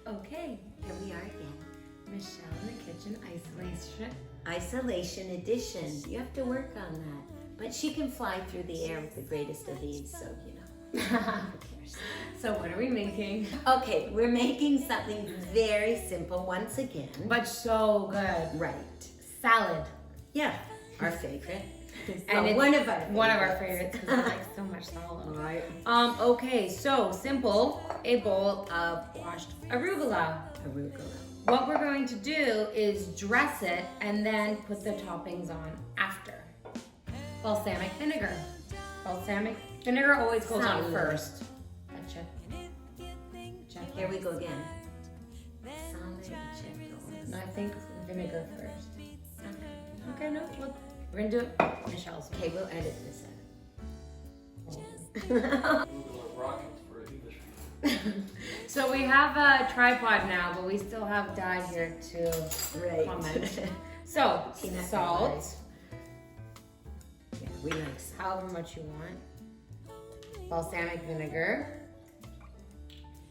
Okay, Here we are again. Michelle in the kitchen, Isolation edition. You have to work on that. But she can fly through the air with the greatest of ease, so you know. Who cares? So what are we making? Okay, we're making something very simple once again. But so good. Right. Salad. Yeah, our favorite. And it's one of our favorites because I like so much salad. Right. Okay, so simple, a bowl of washed arugula. Arugula. What we're going to do is dress it and then put the toppings on after. Balsamic vinegar. Balsamic vinegar always goes on Salad. first. Gotcha. Check. Here we go again. Salad. I think vinegar first. Okay, no, look. We're gonna do it Michelle's way. Okay, we'll edit this So we have a tripod now, but we still have Dad here to Right. comment. So, Peanut salt, Yeah, we like salt. however much you want. Balsamic vinegar.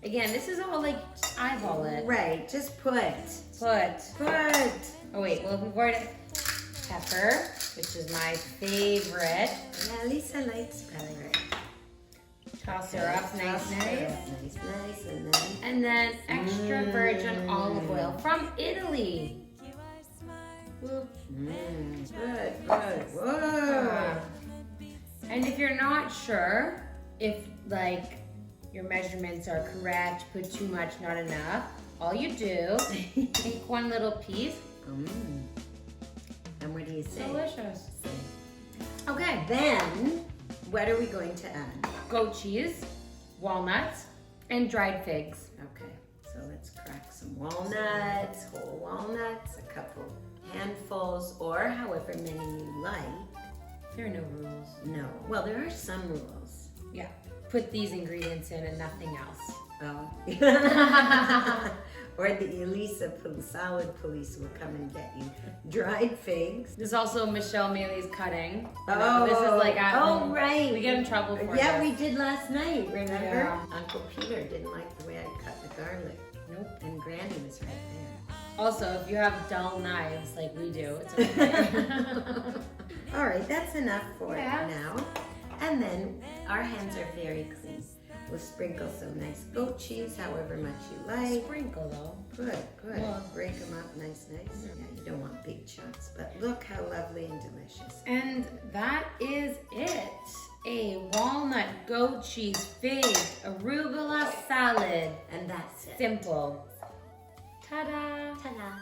Again, this is all like, eyeball it. Right, just put. Put. Put. Oh wait, well we've already, pepper, which is my favorite. Yeah, Lisa likes pepper. Toss her up nice. Nice, And then extra virgin olive oil from Italy. Good. Whoa. And if you're not sure if like your measurements are correct, put too much, not enough, all you do, take one little piece. And what do you say? Delicious. Okay, Then, what are we going to add? goat cheese, walnuts, and dried figs. Okay, so let's crack some walnuts, whole walnuts, a couple handfuls, or however many you like. There are no rules. No, well, there are some rules. Yeah, put these ingredients in and nothing else. Oh. Or the Elisa Salad police will come and get you. Dried figs. This is also Michele Mele's cutting. Oh, This is like at home. Right. We get in trouble for Yeah, this. we did last night, remember? Yeah. Uncle Peter didn't like the way I cut the garlic. Nope. And Granny was right there. Also, if you have dull knives like we do, it's okay. All right, that's enough for Yeah. now. And then our hands are very clean. We'll sprinkle some nice goat cheese, however much you like. Sprinkle though. Good. Well- Break them up nice. Yeah, you don't want big chunks, but look how lovely and delicious. And that is it. A walnut, goat cheese, fig, arugula salad. And that's it. Simple. Ta-da! Ta-da.